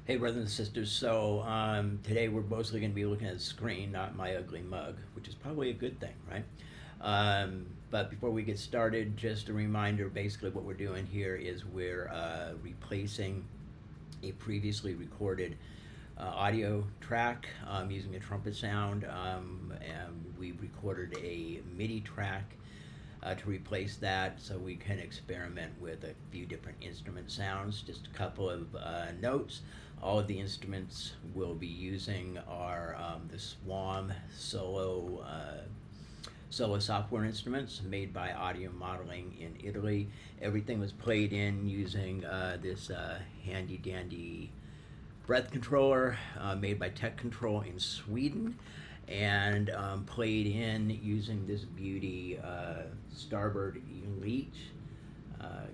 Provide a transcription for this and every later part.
Hey, brothers and sisters. So today we're mostly going to be looking at the screen, not my ugly mug, which is probably a good thing, right? But before we get started, just a reminder, basically what we're doing here is we're replacing a previously recorded audio track using a trumpet sound, and we recorded a MIDI track to replace that, so we can experiment with a few different instrument sounds. Just a couple of notes. All of the instruments we'll be using are the Swarm solo software instruments made by Audio Modeling in Italy. Everything was played in using this handy dandy breath controller made by Tech Control in Sweden, and played in using this beauty Starboard Elite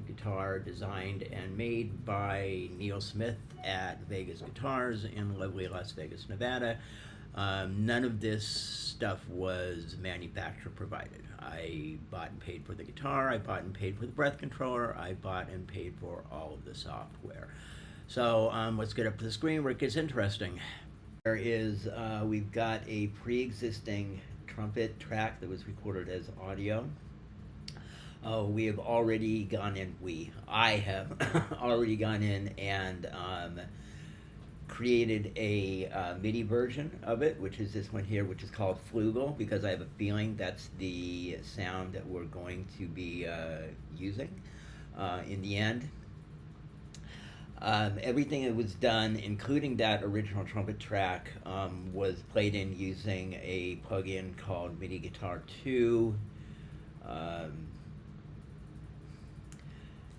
guitar, designed and made by Neil Smith at Vegas Guitars in lovely Las Vegas, Nevada. None of this stuff was manufacturer provided. I bought and paid for the guitar, I bought and paid for the breath controller, I bought and paid for all of the software. So let's get up to the screen where it gets interesting. There is, we've got a pre-existing trumpet track that was recorded as audio. We have already gone in, I have already gone in and created a MIDI version of it, which is this one here, which is called Flugel, because I have a feeling that's the sound that we're going to be using in the end. Everything that was done, including that original trumpet track, was played in using a plugin called MIDI Guitar 2.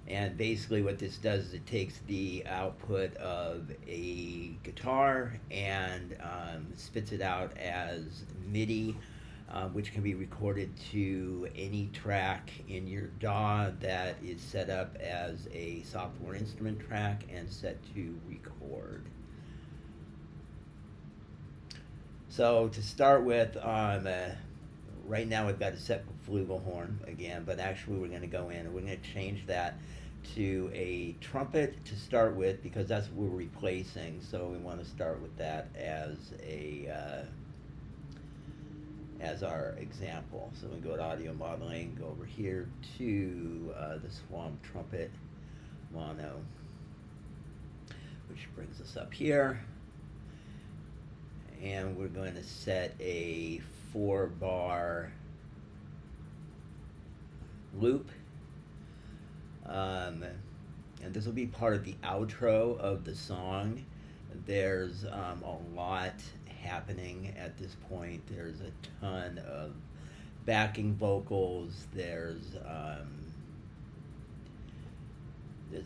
And basically what this does is it takes the output of a guitar and spits it out as MIDI, which can be recorded to any track in your DAW that is set up as a software instrument track and set to record. So to start with, right now I've got it set for flugelhorn again, but actually we're going to go in and we're going to change that to a trumpet to start with, because that's what we're replacing. So we want to start with that as a as our example. So we go to Audio Modeling, go over here to the Swarm trumpet mono, which brings us up here, and we're going to set a 4-bar loop. And this will be part of the outro of the song. There's a lot happening at this point. There's a ton of backing vocals. There's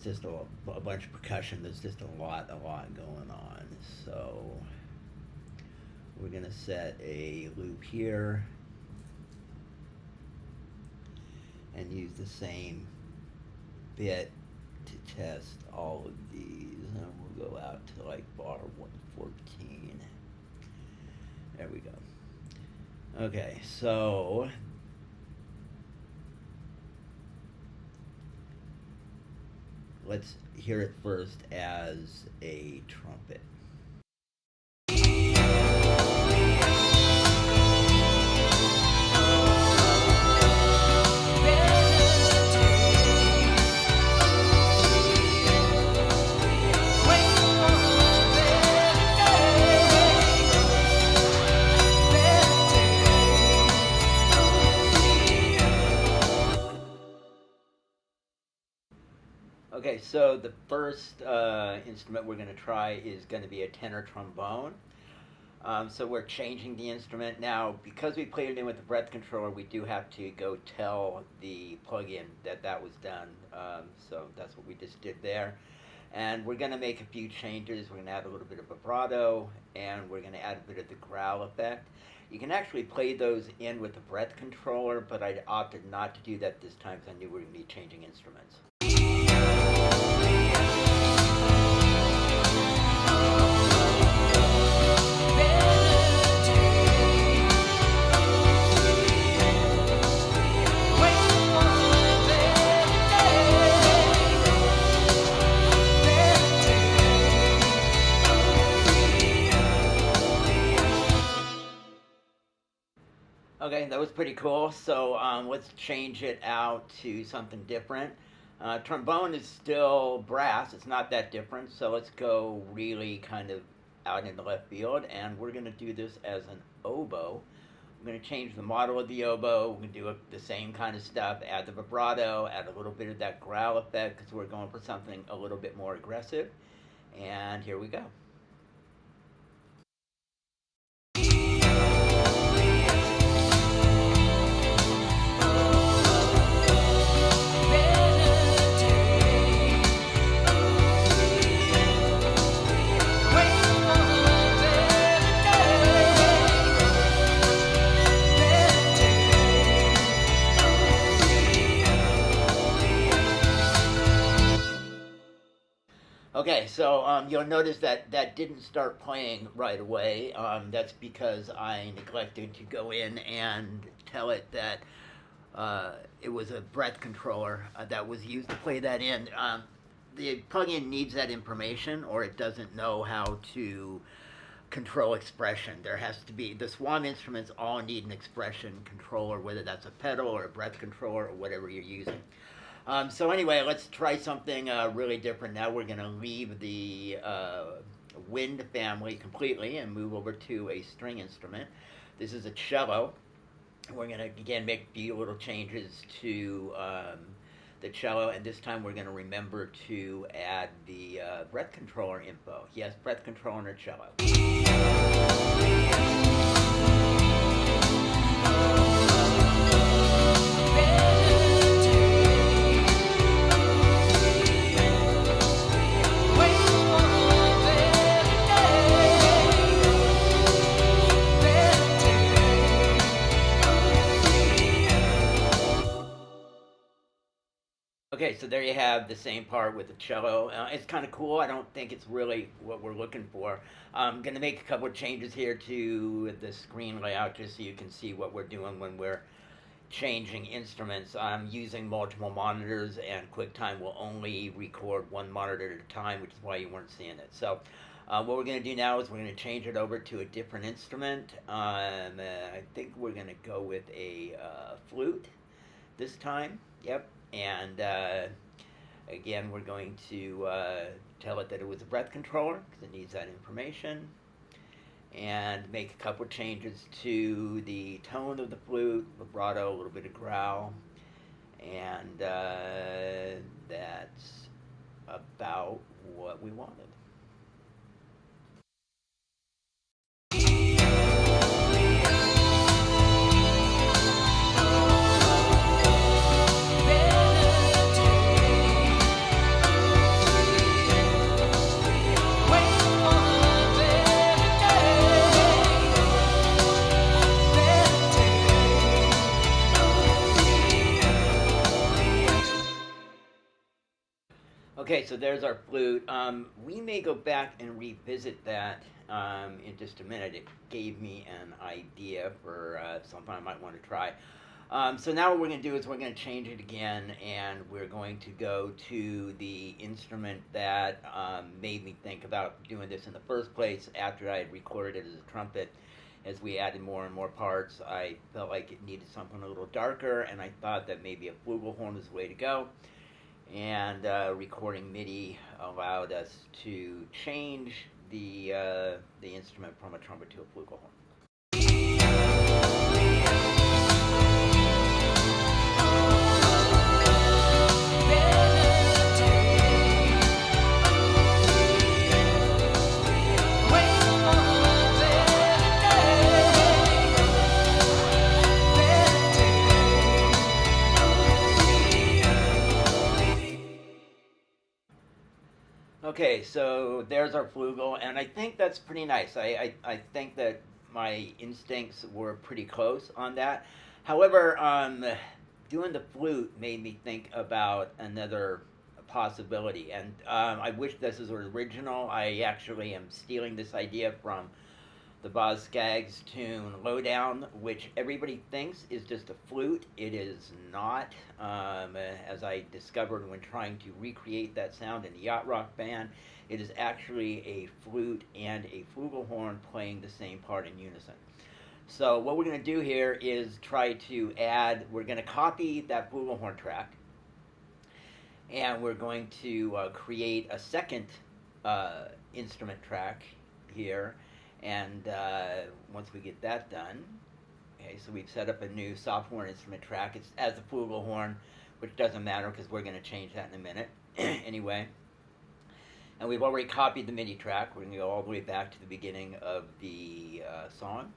just a bunch of percussion. There's just a lot going on. So we're gonna set a loop here and use the same bit to test all of these, and we'll go out to like bar 114. There we go. Okay, so let's hear it first as a trumpet. Okay, so the first instrument we're going to try is going to be a tenor trombone. So we're changing the instrument. Now, because we played it in with the breath controller, we do have to go tell the plugin that that was done. So that's what we just did there. And we're going to make a few changes. We're going to add a little bit of vibrato, and we're going to add a bit of the growl effect. You can actually play those in with the breath controller, but I opted not to do that this time because I knew we were going to be changing instruments. Okay, that was pretty cool. So let's change it out to something different. Trombone is still brass. It's not that different. So let's go really kind of out into left field, and we're going to do this as an oboe. I'm going to change the model of the oboe. We're going to do the same kind of stuff, add the vibrato, add a little bit of that growl effect because we're going for something a little bit more aggressive. And here we go. Okay, so you'll notice that that didn't start playing right away. That's because I neglected to go in and tell it that it was a breath controller that was used to play that in. The plugin needs that information, or it doesn't know how to control expression. There has to be the Swan instruments all need an expression controller, whether that's a pedal or a breath controller or whatever you're using. So anyway, let's try something really different. Now we're going to leave the wind family completely and move over to a string instrument. This is a cello. We're going to, again, make a few little changes to the cello, and this time we're going to remember to add the breath controller info. Yes, breath controller on our cello. Okay, so there you have the same part with the cello. It's kind of cool. I don't think it's really what we're looking for. I'm going to make a couple of changes here to the screen layout just so you can see what we're doing when we're changing instruments. I'm using multiple monitors, and QuickTime will only record one monitor at a time, which is why you weren't seeing it. So what we're going to do now is we're going to change it over to a different instrument. I think we're going to go with a flute this time. Yep. And again, we're going to tell it that it was a breath controller because it needs that information, and make a couple changes to the tone of the flute, vibrato, a little bit of growl, and that's about what we wanted. Okay, so there's our flute. We may go back and revisit that in just a minute. It gave me an idea for something I might want to try. So now what we're going to do is we're going to change it again, and we're going to go to the instrument that made me think about doing this in the first place after I had recorded it as a trumpet. As we added more and more parts, I felt like it needed something a little darker, and I thought that maybe a flugelhorn was the way to go. And recording MIDI allowed us to change the instrument from a trumpet to a flugelhorn. Okay, so there's our flugel, and I think that's pretty nice. I think that my instincts were pretty close on that. However, doing the flute made me think about another possibility, and I wish this was original. I actually am stealing this idea from the Boz Scaggs tune Lowdown, which everybody thinks is just a flute. It is not, as I discovered when trying to recreate that sound in the yacht rock band. It is actually a flute and a flugelhorn playing the same part in unison. So what we're going to do here is try to add, we're going to copy that flugelhorn track, and we're going to create a second instrument track here. And once we get that done, okay, so we've set up a new software instrument track. It's as a flugelhorn, which doesn't matter because we're going to change that in a minute anyway. And we've already copied the MIDI track. We're going to go all the way back to the beginning of the song.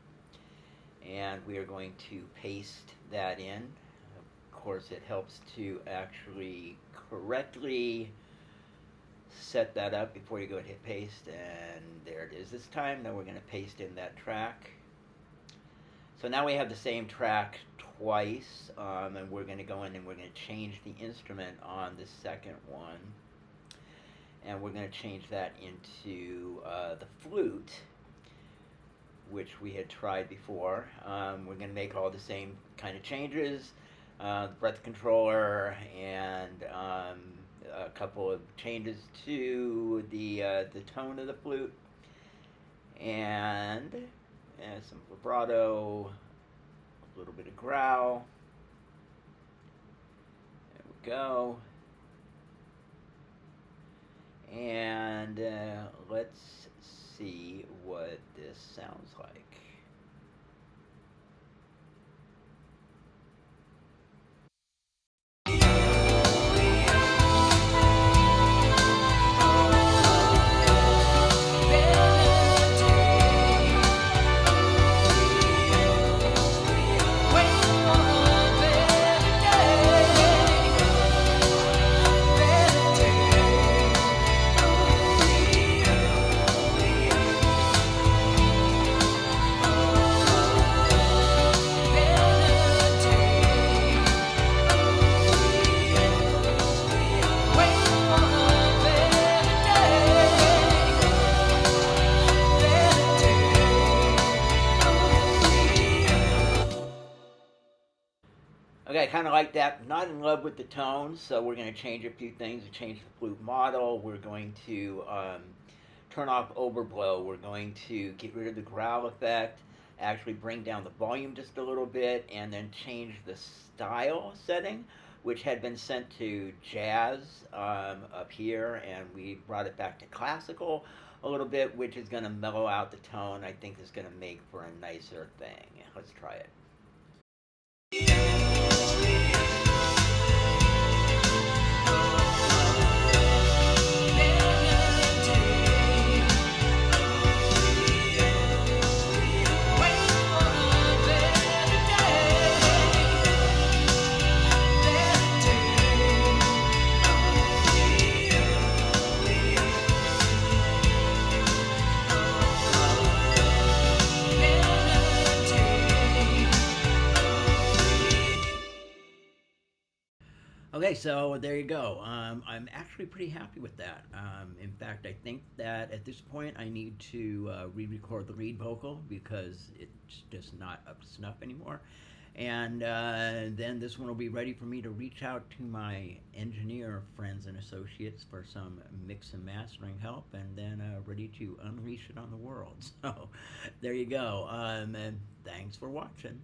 And we are going to paste that in. Of course, it helps to actually correctly set that up before you go and hit paste. And there it is this time. Now we're going to paste in that track. So now we have the same track twice, and we're going to go in and we're going to change the instrument on the second one. And we're going to change that into the flute, which we had tried before. We're going to make all the same kind of changes, the breath controller, and a couple of changes to the tone of the flute, and some vibrato, a little bit of growl. There we go. And let's see what this sounds like. Okay, I kind of like that. Not in love with the tone, so we're going to change a few things. We change the flute model. We're going to turn off overblow. We're going to get rid of the growl effect, actually bring down the volume just a little bit, and then change the style setting, which had been sent to jazz up here, and we brought it back to classical a little bit, which is going to mellow out the tone. I think is going to make for a nicer thing. Let's try it. Okay, so there you go. I'm actually pretty happy with that. In fact, I think that at this point I need to re-record the lead vocal because it's just not up to snuff anymore. And then this one will be ready for me to reach out to my engineer friends and associates for some mix and mastering help, and then ready to unleash it on the world. So there you go. And thanks for watching.